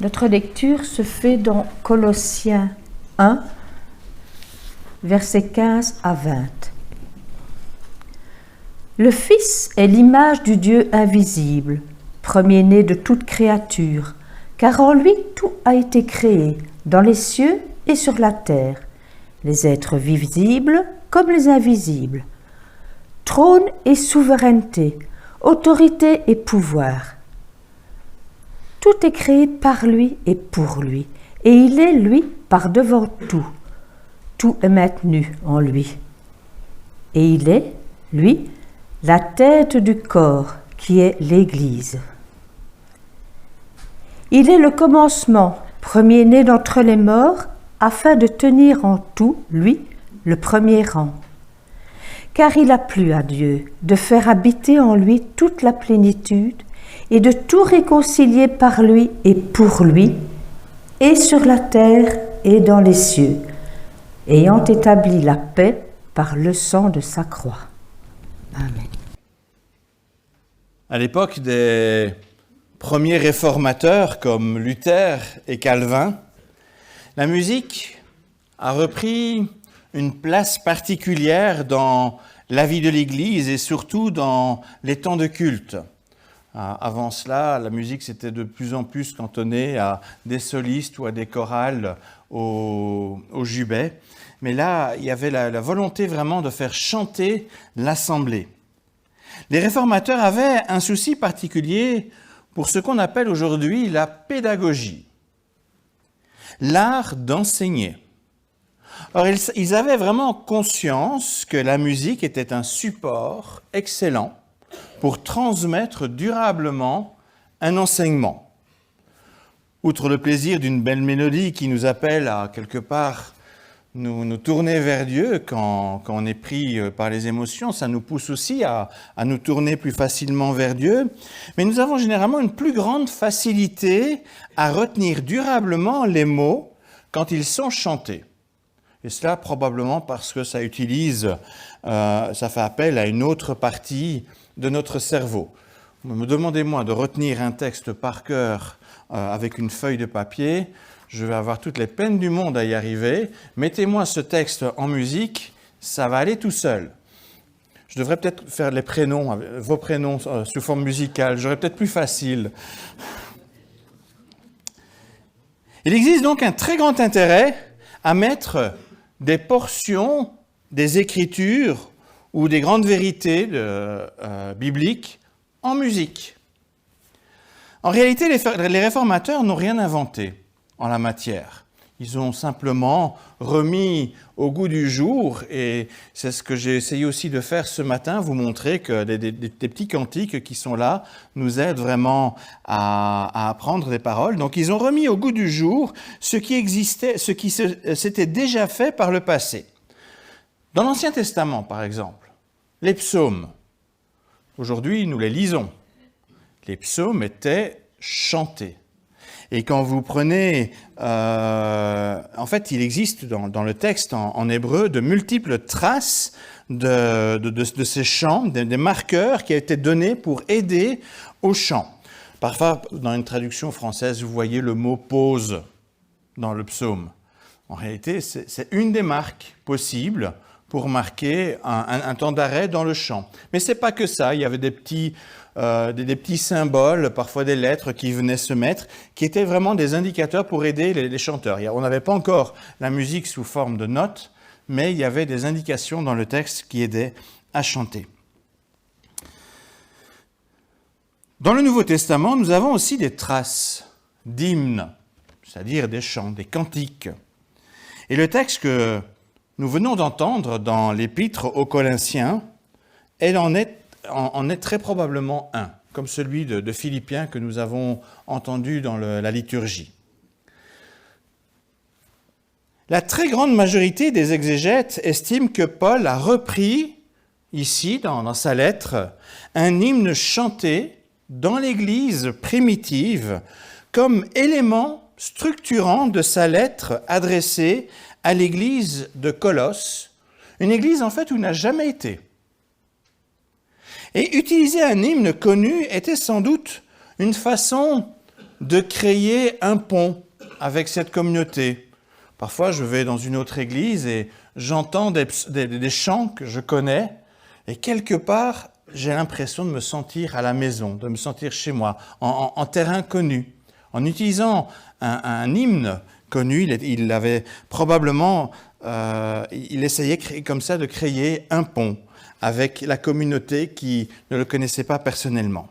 Notre lecture se fait dans Colossiens 1, versets 15 à 20. Le Fils est l'image du Dieu invisible, premier-né de toute créature, car en lui tout a été créé, dans les cieux et sur la terre, les êtres visibles comme les invisibles. Trône et souveraineté, autorité et pouvoir. Tout est créé par lui et pour lui, et il est, lui, par devant tout. Tout est maintenu en lui. Et il est, lui, la tête du corps, qui est l'Église. Il est le commencement, premier-né d'entre les morts, afin de tenir en tout, lui, le premier rang. Car il a plu à Dieu de faire habiter en lui toute la plénitude et de tout réconcilier par lui et pour lui, et sur la terre et dans les cieux, ayant établi la paix par le sang de sa croix. Amen. À l'époque des premiers réformateurs comme Luther et Calvin, la musique a repris une place particulière dans la vie de l'Église et surtout dans les temps de culte. Avant cela, la musique s'était de plus en plus cantonnée à des solistes ou à des chorales au jubé. Mais là, il y avait la volonté vraiment de faire chanter l'assemblée. Les réformateurs avaient un souci particulier pour ce qu'on appelle aujourd'hui la pédagogie, l'art d'enseigner. Or, ils avaient vraiment conscience que la musique était un support excellent pour transmettre durablement un enseignement. Outre le plaisir d'une belle mélodie qui nous appelle à quelque part nous tourner vers Dieu quand on est pris par les émotions, ça nous pousse aussi à nous tourner plus facilement vers Dieu. Mais nous avons généralement une plus grande facilité à retenir durablement les mots quand ils sont chantés. Et cela probablement parce que ça fait appel à une autre partie de notre cerveau. Demandez-moi de retenir un texte par cœur avec une feuille de papier, je vais avoir toutes les peines du monde à y arriver. Mettez-moi ce texte en musique, ça va aller tout seul. Je devrais peut-être faire les prénoms, vos prénoms sous forme musicale, j'aurais peut-être plus facile. Il existe donc un très grand intérêt à mettre des portions des Écritures ou des grandes vérités bibliques en musique. En réalité, les réformateurs n'ont rien inventé en la matière. Ils ont simplement remis au goût du jour, et c'est ce que j'ai essayé aussi de faire ce matin, vous montrer que des petits cantiques qui sont là nous aident vraiment à apprendre des paroles. Donc ils ont remis au goût du jour ce qui existait, ce qui s'était déjà fait par le passé. Dans l'Ancien Testament, par exemple, les psaumes, aujourd'hui nous les lisons. Les psaumes étaient chantés. Et quand vous prenez, en fait, il existe dans le texte en hébreu de multiples traces de ces chants, des marqueurs qui ont été donnés pour aider au chant. Parfois, dans une traduction française, vous voyez le mot « pause » dans le psaume. En réalité, c'est une des marques possibles pour marquer un temps d'arrêt dans le chant. Mais ce n'est pas que ça, il y avait des petits symboles, parfois des lettres qui venaient se mettre, qui étaient vraiment des indicateurs pour aider les chanteurs. On n'avait pas encore la musique sous forme de notes, mais il y avait des indications dans le texte qui aidaient à chanter. Dans le Nouveau Testament, nous avons aussi des traces d'hymnes, c'est-à-dire des chants, des cantiques. Et le texte que nous venons d'entendre dans l'Épître aux Corinthiens, en est très probablement un, comme celui de Philippiens que nous avons entendu dans la liturgie. La très grande majorité des exégètes estiment que Paul a repris, ici, dans sa lettre, un hymne chanté dans l'Église primitive comme élément structurant de sa lettre adressée à l'Église de Colosse, une église en fait où il n'a jamais été. Et utiliser un hymne connu était sans doute une façon de créer un pont avec cette communauté. Parfois, je vais dans une autre église et j'entends des chants que je connais et quelque part, j'ai l'impression de me sentir à la maison, de me sentir chez moi, en terrain connu. En utilisant un hymne connu, il avait probablement, il essayait comme ça de créer un pont avec la communauté qui ne le connaissait pas personnellement.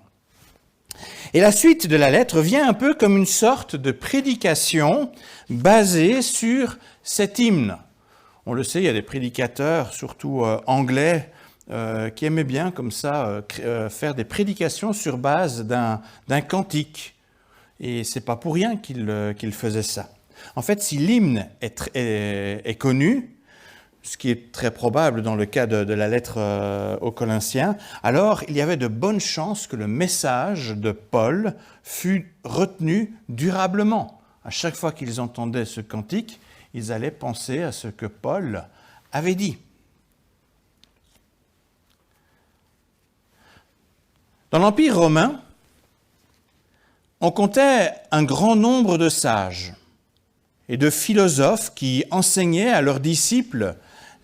Et la suite de la lettre vient un peu comme une sorte de prédication basée sur cet hymne. On le sait, il y a des prédicateurs, surtout anglais, qui aimaient bien comme ça faire des prédications sur base d'un cantique. Et c'est pas pour rien qu'ils faisaient ça. En fait, si l'hymne est connu, ce qui est très probable dans le cas de la lettre aux Corinthiens, alors il y avait de bonnes chances que le message de Paul fût retenu durablement. À chaque fois qu'ils entendaient ce cantique, ils allaient penser à ce que Paul avait dit. Dans l'Empire romain, on comptait un grand nombre de sages et de philosophes qui enseignaient à leurs disciples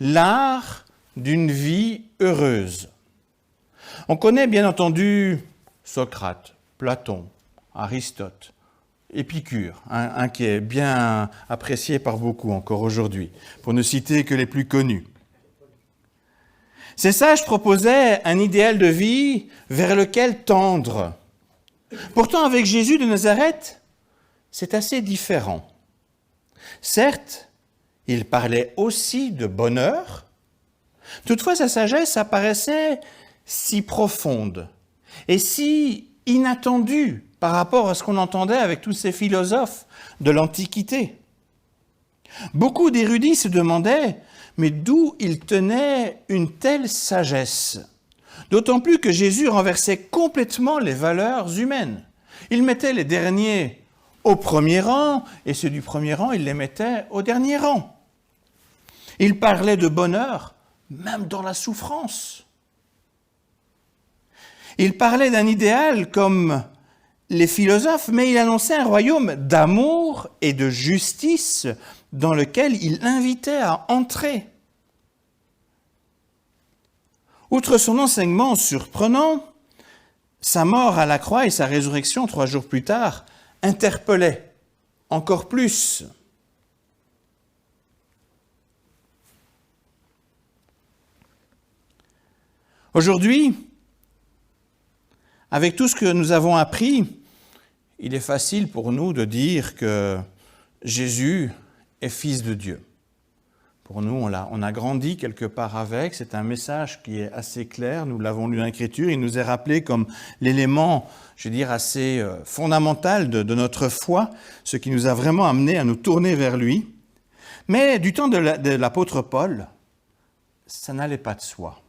l'art d'une vie heureuse. On connaît bien entendu Socrate, Platon, Aristote, Épicure, un qui est bien apprécié par beaucoup encore aujourd'hui, pour ne citer que les plus connus. Ces sages proposaient un idéal de vie vers lequel tendre. Pourtant, avec Jésus de Nazareth, c'est assez différent. Certes, il parlait aussi de bonheur. Toutefois, sa sagesse apparaissait si profonde et si inattendue par rapport à ce qu'on entendait avec tous ces philosophes de l'Antiquité. Beaucoup d'érudits se demandaient, mais d'où il tenait une telle sagesse ? D'autant plus que Jésus renversait complètement les valeurs humaines. Il mettait les derniers au premier rang, et ceux du premier rang, il les mettait au dernier rang. Il parlait de bonheur, même dans la souffrance. Il parlait d'un idéal comme les philosophes, mais il annonçait un royaume d'amour et de justice dans lequel il invitait à entrer. Outre son enseignement surprenant, sa mort à la croix et sa résurrection 3 jours plus tard interpellaient encore plus. Aujourd'hui, avec tout ce que nous avons appris, il est facile pour nous de dire que Jésus est fils de Dieu. Pour nous, on a grandi quelque part avec, c'est un message qui est assez clair, nous l'avons lu dans l'Écriture, il nous est rappelé comme l'élément, je veux dire, assez fondamental de notre foi, ce qui nous a vraiment amené à nous tourner vers lui. Mais du temps de l'apôtre Paul, ça n'allait pas de soi.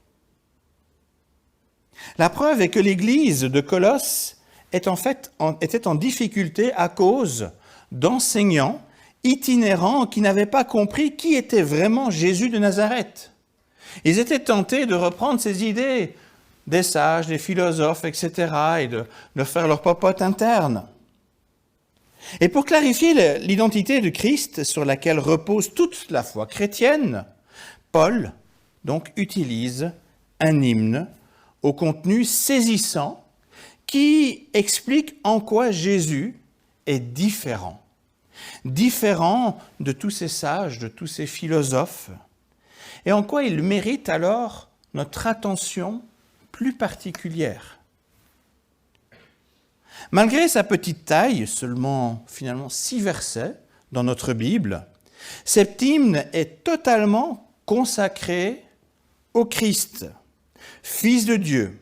La preuve est que l'Église de Colosse était en difficulté à cause d'enseignants itinérants qui n'avaient pas compris qui était vraiment Jésus de Nazareth. Ils étaient tentés de reprendre ces idées des sages, des philosophes, etc., et de faire leur popote interne. Et pour clarifier l'identité de Christ sur laquelle repose toute la foi chrétienne, Paul donc utilise un hymne au contenu saisissant qui explique en quoi Jésus est différent. Différent de tous ces sages, de tous ces philosophes, et en quoi il mérite alors notre attention plus particulière. Malgré sa petite taille, seulement finalement 6 versets dans notre Bible, cet hymne est totalement consacré au Christ, Fils de Dieu.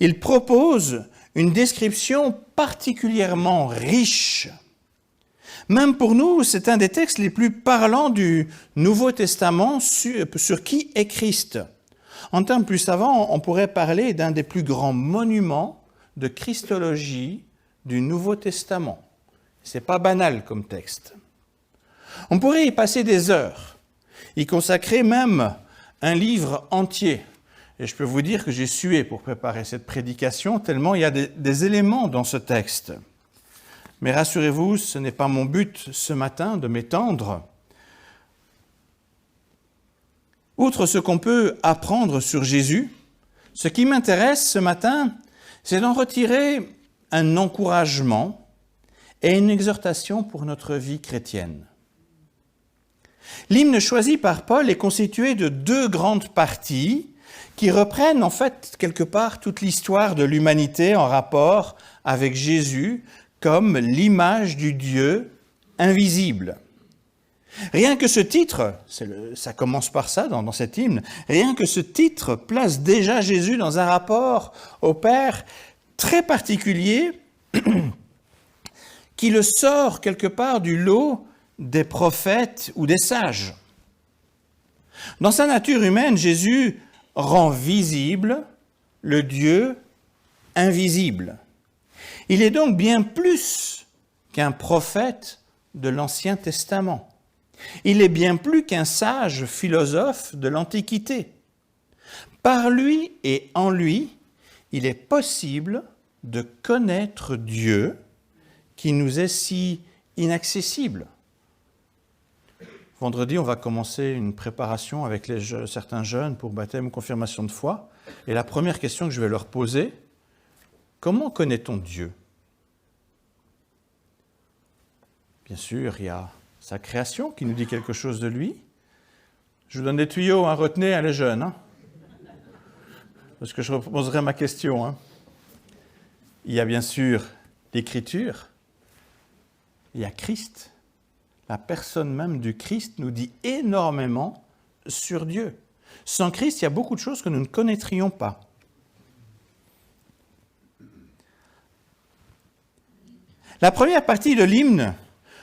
Il propose une description particulièrement riche. Même pour nous, c'est un des textes les plus parlants du Nouveau Testament sur qui est Christ. En termes plus savants, on pourrait parler d'un des plus grands monuments de christologie du Nouveau Testament. C'est pas banal comme texte. On pourrait y passer des heures, y consacrer même un livre entier. Et je peux vous dire que j'ai sué pour préparer cette prédication, tellement il y a des éléments dans ce texte. Mais rassurez-vous, ce n'est pas mon but ce matin de m'étendre. Outre ce qu'on peut apprendre sur Jésus, ce qui m'intéresse ce matin, c'est d'en retirer un encouragement et une exhortation pour notre vie chrétienne. L'hymne choisi par Paul est constitué de 2 grandes parties qui reprennent en fait quelque part toute l'histoire de l'humanité en rapport avec Jésus comme l'image du Dieu invisible. Rien que ce titre, ça commence par ça dans cet hymne, rien que ce titre place déjà Jésus dans un rapport au Père très particulier qui le sort quelque part du lot des prophètes ou des sages. Dans sa nature humaine, Jésus rend visible le Dieu invisible. Il est donc bien plus qu'un prophète de l'Ancien Testament. Il est bien plus qu'un sage philosophe de l'Antiquité. Par lui et en lui, il est possible de connaître Dieu qui nous est si inaccessible. Vendredi, on va commencer une préparation avec certains jeunes pour baptême ou confirmation de foi. Et la première question que je vais leur poser, comment connaît-on Dieu ? Bien sûr, il y a sa création qui nous dit quelque chose de lui. Je vous donne des tuyaux, retenez les jeunes, parce que je reposerai ma question. Il y a bien sûr l'Écriture, il y a Christ. La personne même du Christ nous dit énormément sur Dieu. Sans Christ, il y a beaucoup de choses que nous ne connaîtrions pas. La première partie de l'hymne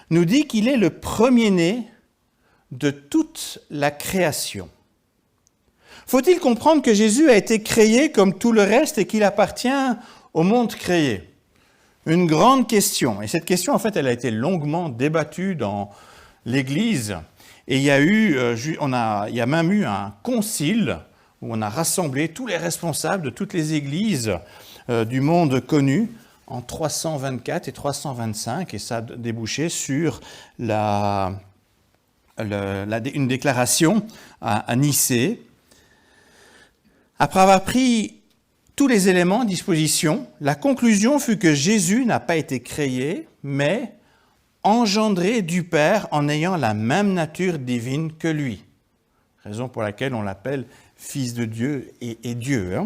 nous dit qu'il est le premier-né de toute la création. Faut-il comprendre que Jésus a été créé comme tout le reste et qu'il appartient au monde créé ? Une grande question. Et cette question, en fait, elle a été longuement débattue dans l'Église. Et il y a même eu un concile où on a rassemblé tous les responsables de toutes les églises du monde connu en 324 et 325. Et ça a débouché sur une déclaration à Nicée. Après avoir pris tous les éléments à disposition, la conclusion fut que Jésus n'a pas été créé, mais engendré du Père en ayant la même nature divine que lui. Raison pour laquelle on l'appelle Fils de Dieu et Dieu.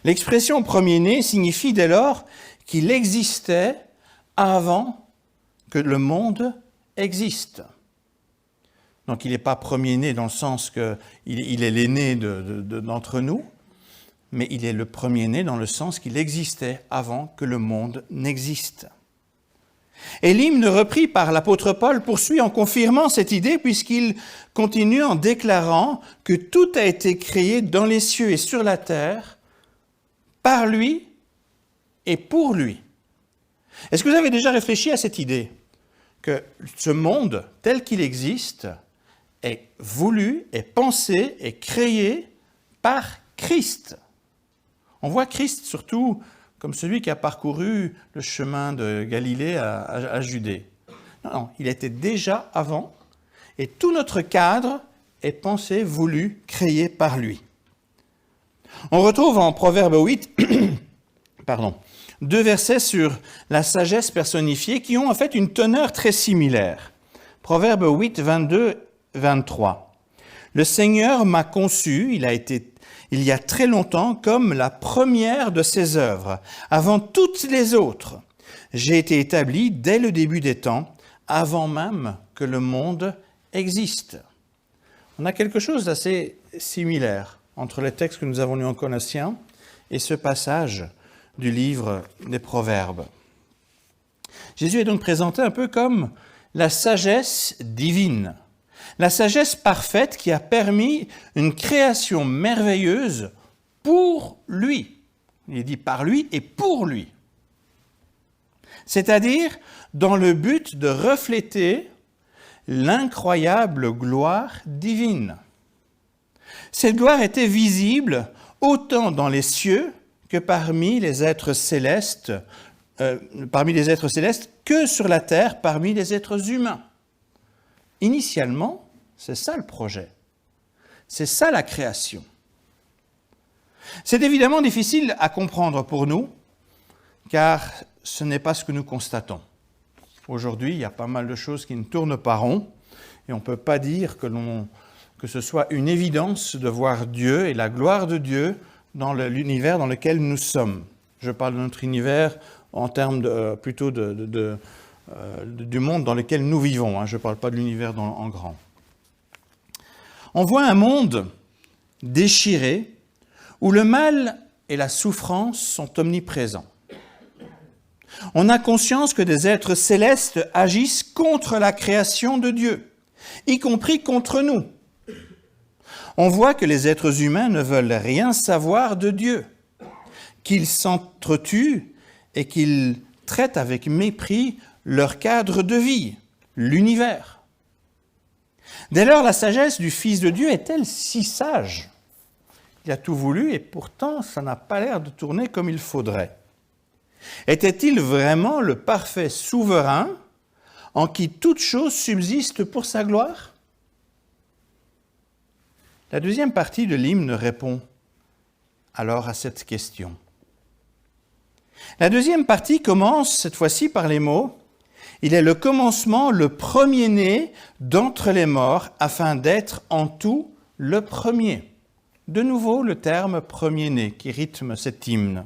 L'expression premier-né signifie dès lors qu'il existait avant que le monde existe. Donc il n'est pas premier-né dans le sens qu'il est l'aîné d'entre nous, mais il est le premier-né dans le sens qu'il existait avant que le monde n'existe. Et l'hymne repris par l'apôtre Paul poursuit en confirmant cette idée puisqu'il continue en déclarant que tout a été créé dans les cieux et sur la terre par lui et pour lui. Est-ce que vous avez déjà réfléchi à cette idée que ce monde tel qu'il existe est voulu, est pensé, est créé par Christ ? On voit Christ surtout comme celui qui a parcouru le chemin de Galilée à Judée. Non, il était déjà avant, et tout notre cadre est pensé, voulu, créé par lui. On retrouve en Proverbe 8, 2 versets sur la sagesse personnifiée qui ont en fait une teneur très similaire. Proverbe 8, 22, 23. « Le Seigneur m'a conçu, il y a très longtemps, comme la première de ses œuvres, avant toutes les autres. J'ai été établi dès le début des temps, avant même que le monde existe. » On a quelque chose d'assez similaire entre les textes que nous avons lus en Colossiens et ce passage du livre des Proverbes. Jésus est donc présenté un peu comme la sagesse divine, la sagesse parfaite qui a permis une création merveilleuse pour lui. Il est dit par lui et pour lui. C'est-à-dire dans le but de refléter l'incroyable gloire divine. Cette gloire était visible autant dans les cieux que parmi les êtres célestes, parmi les êtres célestes que sur la terre parmi les êtres humains. Initialement, c'est ça le projet. C'est ça la création. C'est évidemment difficile à comprendre pour nous, car ce n'est pas ce que nous constatons. Aujourd'hui, il y a pas mal de choses qui ne tournent pas rond, et on ne peut pas dire que ce soit une évidence de voir Dieu et la gloire de Dieu dans l'univers dans lequel nous sommes. Je parle de notre univers en termes plutôt du monde dans lequel nous vivons. Hein. Je ne parle pas de l'univers en grand. On voit un monde déchiré où le mal et la souffrance sont omniprésents. On a conscience que des êtres célestes agissent contre la création de Dieu, y compris contre nous. On voit que les êtres humains ne veulent rien savoir de Dieu, qu'ils s'entretuent et qu'ils traitent avec mépris leur cadre de vie, l'univers. Dès lors, la sagesse du Fils de Dieu est-elle si sage? Il a tout voulu et pourtant ça n'a pas l'air de tourner comme il faudrait. Était-il vraiment le parfait souverain en qui toute chose subsiste pour sa gloire? La deuxième partie de l'hymne répond alors à cette question. La deuxième partie commence cette fois-ci par les mots « Il est le commencement, le premier-né d'entre les morts, afin d'être en tout le premier ». De nouveau, le terme « premier-né » qui rythme cet hymne.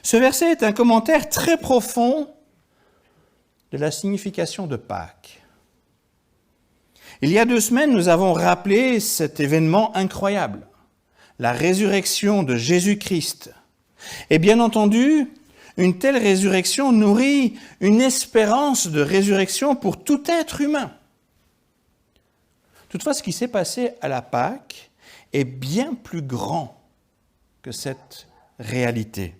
Ce verset est un commentaire très profond de la signification de Pâques. Il y a 2 semaines, nous avons rappelé cet événement incroyable, la résurrection de Jésus-Christ. Et bien entendu, une telle résurrection nourrit une espérance de résurrection pour tout être humain. Toutefois, ce qui s'est passé à la Pâques est bien plus grand que cette réalité.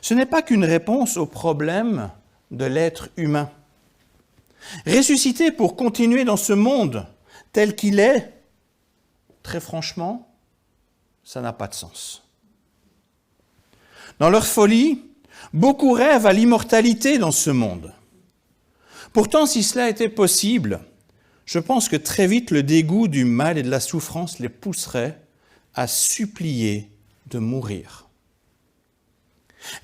Ce n'est pas qu'une réponse au problème de l'être humain. Ressusciter pour continuer dans ce monde tel qu'il est, très franchement, ça n'a pas de sens. Dans leur folie, beaucoup rêvent à l'immortalité dans ce monde. Pourtant, si cela était possible, je pense que très vite le dégoût du mal et de la souffrance les pousserait à supplier de mourir.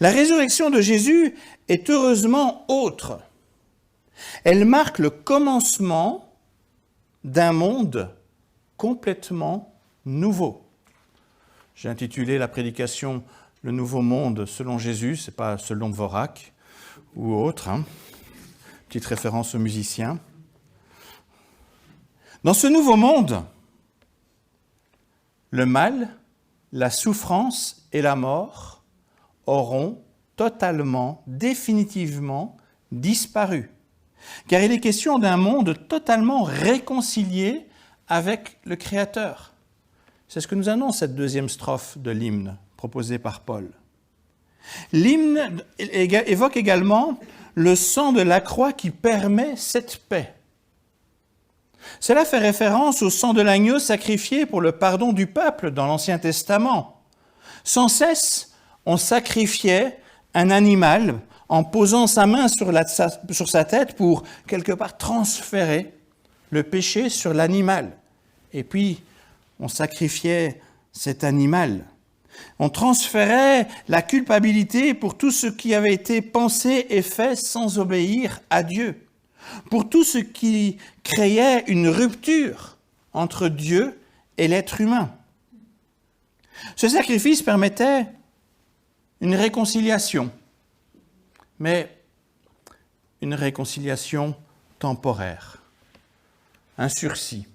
La résurrection de Jésus est heureusement autre. Elle marque le commencement d'un monde complètement nouveau. J'ai intitulé la prédication « Le nouveau monde selon Jésus », ce n'est pas selon Dvorak ou autre, hein. Petite référence aux musiciens. Dans ce nouveau monde, le mal, la souffrance et la mort auront totalement, définitivement disparu. Car il est question d'un monde totalement réconcilié avec le Créateur. C'est ce que nous annonce cette deuxième strophe de l'hymne proposé par Paul. L'hymne évoque également le sang de la croix qui permet cette paix. Cela fait référence au sang de l'agneau sacrifié pour le pardon du peuple dans l'Ancien Testament. Sans cesse, on sacrifiait un animal en posant sa main sur sa tête pour, quelque part, transférer le péché sur l'animal. Et puis, on sacrifiait cet animal. On transférait la culpabilité pour tout ce qui avait été pensé et fait sans obéir à Dieu, pour tout ce qui créait une rupture entre Dieu et l'être humain. Ce sacrifice permettait une réconciliation, mais une réconciliation temporaire, un sursis.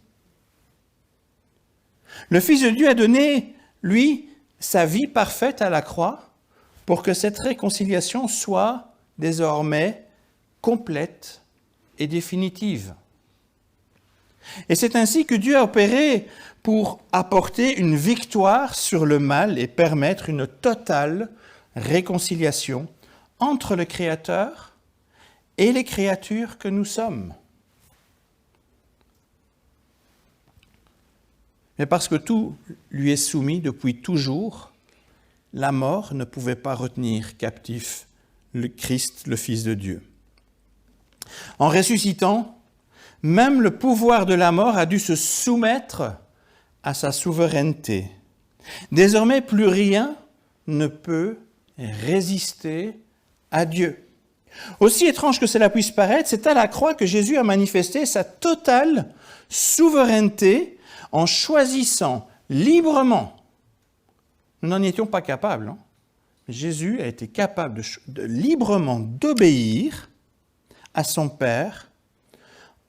Le Fils de Dieu a donné, lui, sa vie parfaite à la croix pour que cette réconciliation soit désormais complète et définitive. Et c'est ainsi que Dieu a opéré pour apporter une victoire sur le mal et permettre une totale réconciliation entre le Créateur et les créatures que nous sommes. Mais parce que tout lui est soumis depuis toujours, la mort ne pouvait pas retenir captif le Christ, le Fils de Dieu. En ressuscitant, même le pouvoir de la mort a dû se soumettre à sa souveraineté. Désormais, plus rien ne peut résister à Dieu. Aussi étrange que cela puisse paraître, c'est à la croix que Jésus a manifesté sa totale souveraineté en choisissant librement. Nous n'en étions pas capables. Jésus a été capable librement d'obéir à son Père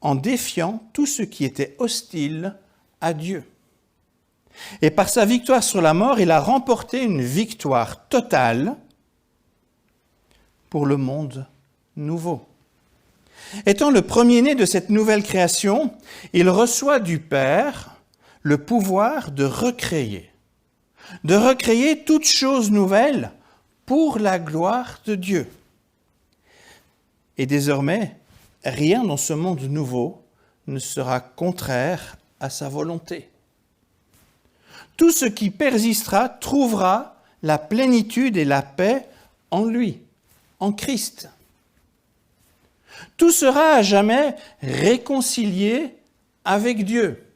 en défiant tout ce qui était hostile à Dieu. Et par sa victoire sur la mort, il a remporté une victoire totale pour le monde nouveau. Étant le premier-né de cette nouvelle création, il reçoit du Père le pouvoir de recréer toute chose nouvelle pour la gloire de Dieu. Et désormais, rien dans ce monde nouveau ne sera contraire à sa volonté. Tout ce qui persistera trouvera la plénitude et la paix en lui, en Christ. Tout sera à jamais réconcilié avec Dieu.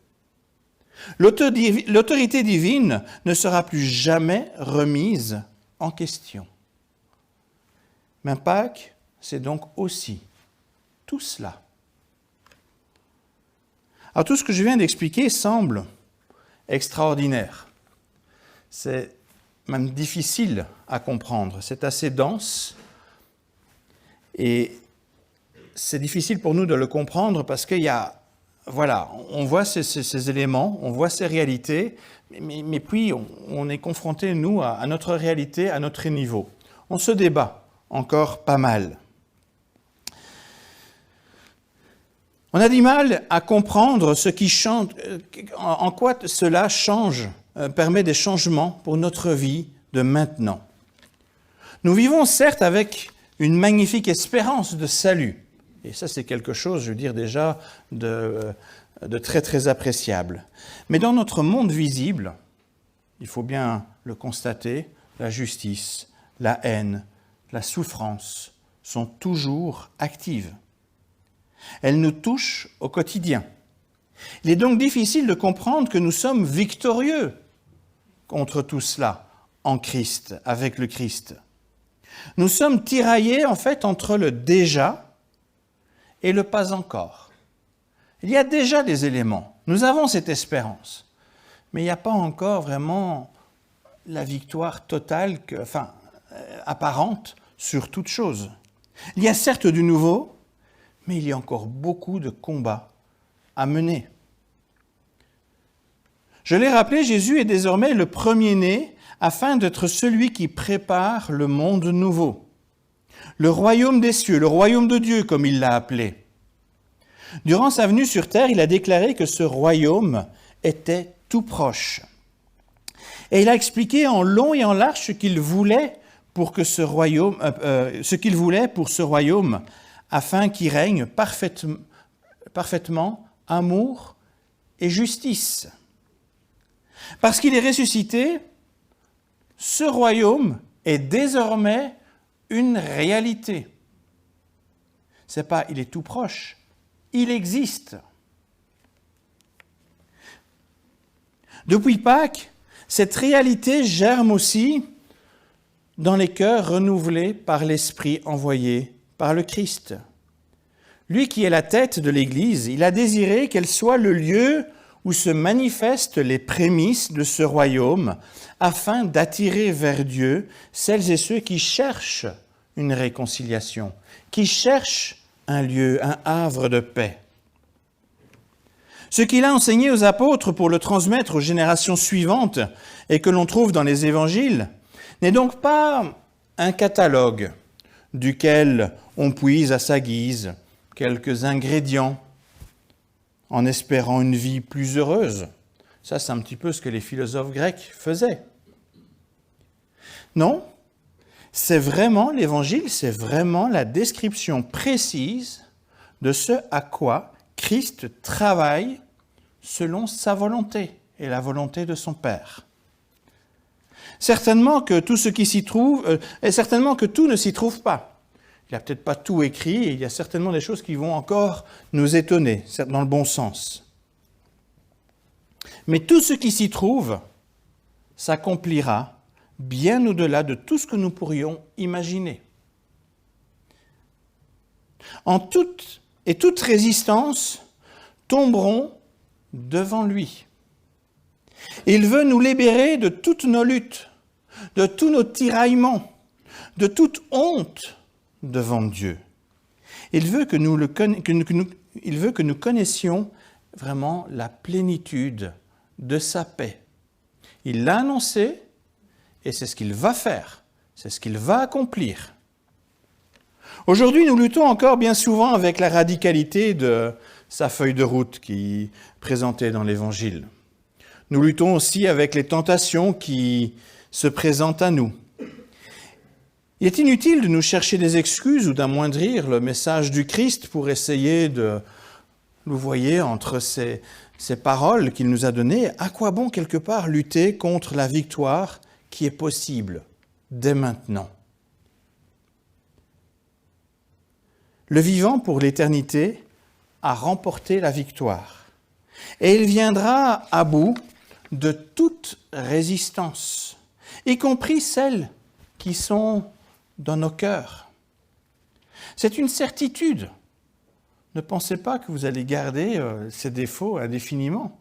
L'autorité divine ne sera plus jamais remise en question. Mais Pâques, c'est donc aussi tout cela. Alors tout ce que je viens d'expliquer semble extraordinaire. C'est même difficile à comprendre. C'est assez dense et c'est difficile pour nous de le comprendre parce qu'il y a, on voit ces éléments, on voit ces réalités, mais puis on est confronté, nous, à notre réalité, à notre niveau. On se débat encore pas mal. On a du mal à comprendre ce qui change, en quoi cela change, permet des changements pour notre vie de maintenant. Nous vivons certes avec une magnifique espérance de salut, et ça c'est quelque chose, je veux dire déjà, de très très appréciable. Mais dans notre monde visible, il faut bien le constater, la justice, la haine, la souffrance sont toujours actives. Elles nous touchent au quotidien. Il est donc difficile de comprendre que nous sommes victorieux contre tout cela en Christ, avec le Christ. Nous sommes tiraillés en fait entre le déjà et le pas encore. Il y a déjà des éléments, nous avons cette espérance, mais il n'y a pas encore vraiment la victoire totale, apparente sur toute chose. Il y a certes du nouveau, mais il y a encore beaucoup de combats à mener. Je l'ai rappelé, Jésus est désormais le premier-né afin d'être celui qui prépare le monde nouveau. Le royaume des cieux, le royaume de Dieu, comme il l'a appelé. Durant sa venue sur terre, il a déclaré que ce royaume était tout proche. Et il a expliqué en long et en large ce qu'il voulait pour ce royaume, afin qu'il règne parfaitement amour et justice. Parce qu'il est ressuscité, ce royaume est désormais une réalité. C'est pas il est tout proche, il existe. Depuis Pâques, cette réalité germe aussi dans les cœurs renouvelés par l'Esprit envoyé par le Christ. Lui qui est la tête de l'Église, il a désiré qu'elle soit le lieu où se manifestent les prémices de ce royaume, afin d'attirer vers Dieu celles et ceux qui cherchent une réconciliation, qui cherchent un lieu, un havre de paix. Ce qu'il a enseigné aux apôtres pour le transmettre aux générations suivantes et que l'on trouve dans les évangiles n'est donc pas un catalogue duquel on puise à sa guise quelques ingrédients en espérant une vie plus heureuse. Ça, c'est un petit peu ce que les philosophes grecs faisaient. Non, c'est vraiment l'Évangile, c'est vraiment la description précise de ce à quoi Christ travaille selon sa volonté et la volonté de son Père. Certainement que tout ce qui s'y trouve, et certainement que tout ne s'y trouve pas. Il n'y a peut-être pas tout écrit, et il y a certainement des choses qui vont encore nous étonner, dans le bon sens. Mais tout ce qui s'y trouve s'accomplira bien au-delà de tout ce que nous pourrions imaginer. Toute résistance tomberont devant lui. Il veut nous libérer de toutes nos luttes, de tous nos tiraillements, de toute honte devant Dieu. Il veut que nous connaissions vraiment la plénitude de sa paix. Il l'a annoncé et c'est ce qu'il va faire, c'est ce qu'il va accomplir. Aujourd'hui, nous luttons encore bien souvent avec la radicalité de sa feuille de route qui est présentée dans l'Évangile. Nous luttons aussi avec les tentations qui se présentent à nous. Il est inutile de nous chercher des excuses ou d'amoindrir le message du Christ pour essayer de louvoyer entre ces paroles qu'il nous a données. À quoi bon quelque part lutter contre la victoire qui est possible dès maintenant? Le vivant pour l'éternité a remporté la victoire et il viendra à bout de toute résistance, y compris celles qui sont dans nos cœurs. C'est une certitude. Ne pensez pas que vous allez garder ces défauts indéfiniment.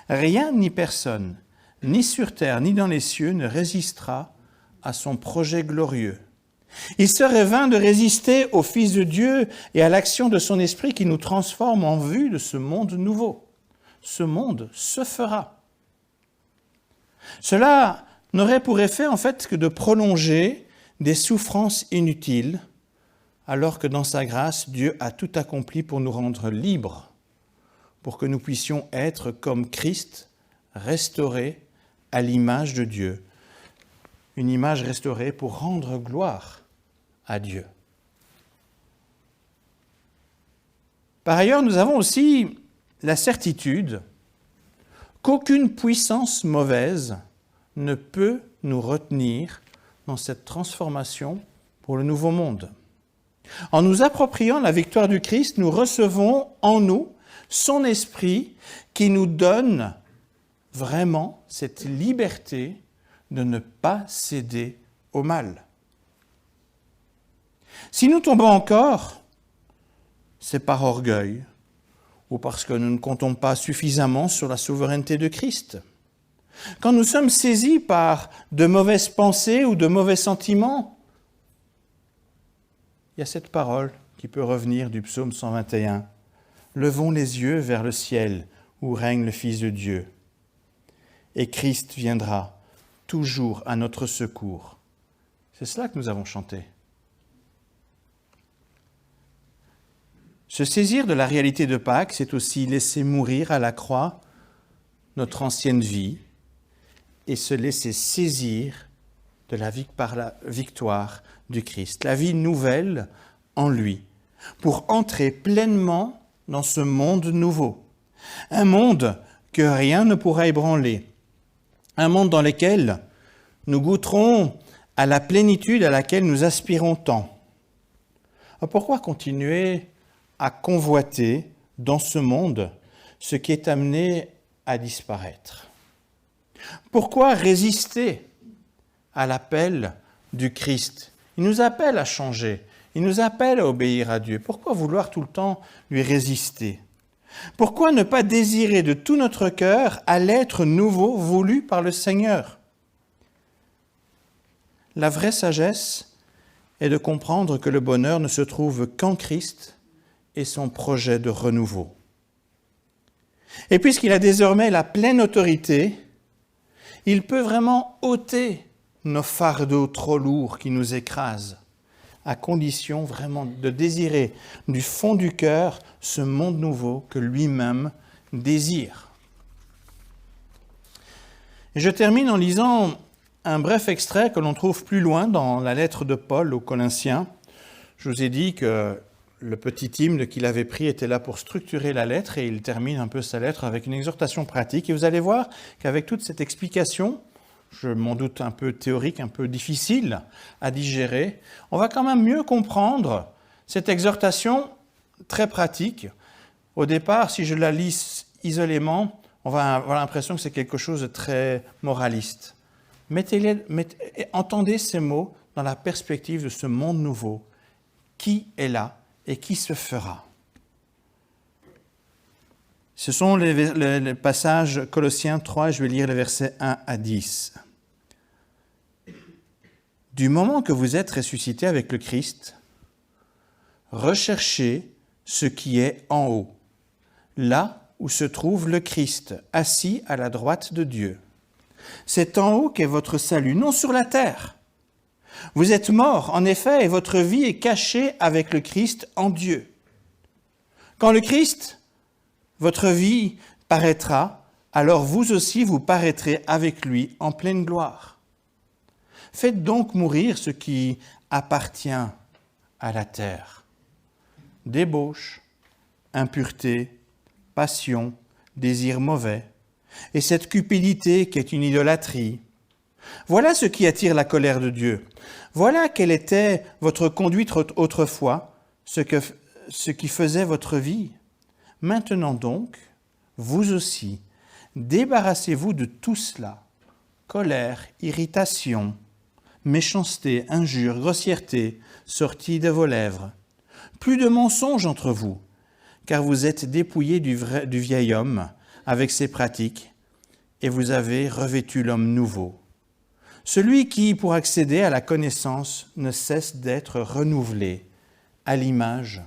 Rien ni personne, ni sur terre, ni dans les cieux, ne résistera à son projet glorieux. Il serait vain de résister au Fils de Dieu et à l'action de son Esprit qui nous transforme en vue de ce monde nouveau. Ce monde se fera. Cela n'aurait pour effet en fait que de prolonger des souffrances inutiles, alors que dans sa grâce, Dieu a tout accompli pour nous rendre libres, pour que nous puissions être comme Christ, restaurés à l'image de Dieu. Une image restaurée pour rendre gloire à Dieu. Par ailleurs, nous avons aussi la certitude qu'aucune puissance mauvaise ne peut nous retenir dans cette transformation pour le nouveau monde. En nous appropriant la victoire du Christ, nous recevons en nous son esprit qui nous donne vraiment cette liberté de ne pas céder au mal. Si nous tombons encore, c'est par orgueil ou parce que nous ne comptons pas suffisamment sur la souveraineté de Christ. Quand nous sommes saisis par de mauvaises pensées ou de mauvais sentiments, il y a cette parole qui peut revenir du psaume 121. « Levons les yeux vers le ciel où règne le Fils de Dieu. Et Christ viendra toujours à notre secours. » C'est cela que nous avons chanté. Se saisir de la réalité de Pâques, c'est aussi laisser mourir à la croix notre ancienne vie et se laisser saisir par la victoire du Christ, la vie nouvelle en lui, pour entrer pleinement dans ce monde nouveau. Un monde que rien ne pourra ébranler. Un monde dans lequel nous goûterons à la plénitude à laquelle nous aspirons tant. Pourquoi continuer à convoiter dans ce monde ce qui est amené à disparaître? Pourquoi résister à l'appel du Christ? Il nous appelle à changer, il nous appelle à obéir à Dieu. Pourquoi vouloir tout le temps lui résister? Pourquoi ne pas désirer de tout notre cœur à l'être nouveau voulu par le Seigneur? La vraie sagesse est de comprendre que le bonheur ne se trouve qu'en Christ et son projet de renouveau. Et puisqu'il a désormais la pleine autorité, il peut vraiment ôter nos fardeaux trop lourds qui nous écrasent, à condition vraiment de désirer du fond du cœur ce monde nouveau que lui-même désire. Et je termine en lisant un bref extrait que l'on trouve plus loin dans la lettre de Paul aux Corinthiens. Je vous ai dit que le petit hymne qu'il avait pris était là pour structurer la lettre et il termine un peu sa lettre avec une exhortation pratique. Et vous allez voir qu'avec toute cette explication, je m'en doute un peu théorique, un peu difficile à digérer, on va quand même mieux comprendre cette exhortation très pratique. Au départ, si je la lis isolément, on va avoir l'impression que c'est quelque chose de très moraliste. Entendez ces mots dans la perspective de ce monde nouveau. Qui est là et qui se fera? Ce sont les passages Colossiens 3, je vais lire les versets 1 à 10. Du moment que vous êtes ressuscité avec le Christ, recherchez ce qui est en haut, là où se trouve le Christ, assis à la droite de Dieu. C'est en haut qu'est votre salut, non sur la terre. Vous êtes morts, en effet, et votre vie est cachée avec le Christ en Dieu. Quand le Christ, votre vie, paraîtra, alors vous aussi vous paraîtrez avec lui en pleine gloire. Faites donc mourir ce qui appartient à la terre. Débauche, impureté, passion, désir mauvais, et cette cupidité qui est une idolâtrie. Voilà ce qui attire la colère de Dieu. Voilà quelle était votre conduite autrefois, ce qui faisait votre vie. Maintenant donc, vous aussi, débarrassez-vous de tout cela. Colère, irritation, méchanceté, injure, grossièreté, sortie de vos lèvres. Plus de mensonges entre vous, car vous êtes dépouillés du vieil homme avec ses pratiques, et vous avez revêtu l'homme nouveau. Celui qui, pour accéder à la connaissance, ne cesse d'être renouvelé à l'image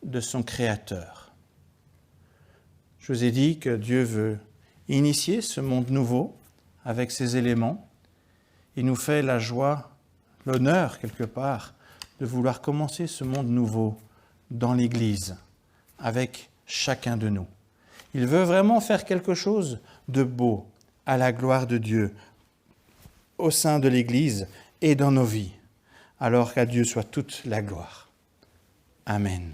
de son Créateur. Je vous ai dit que Dieu veut initier ce monde nouveau avec ces éléments. Il nous fait la joie, l'honneur quelque part, de vouloir commencer ce monde nouveau dans l'Église, avec chacun de nous. Il veut vraiment faire quelque chose de beau à la gloire de Dieu, au sein de l'Église et dans nos vies, alors qu'à Dieu soit toute la gloire. Amen.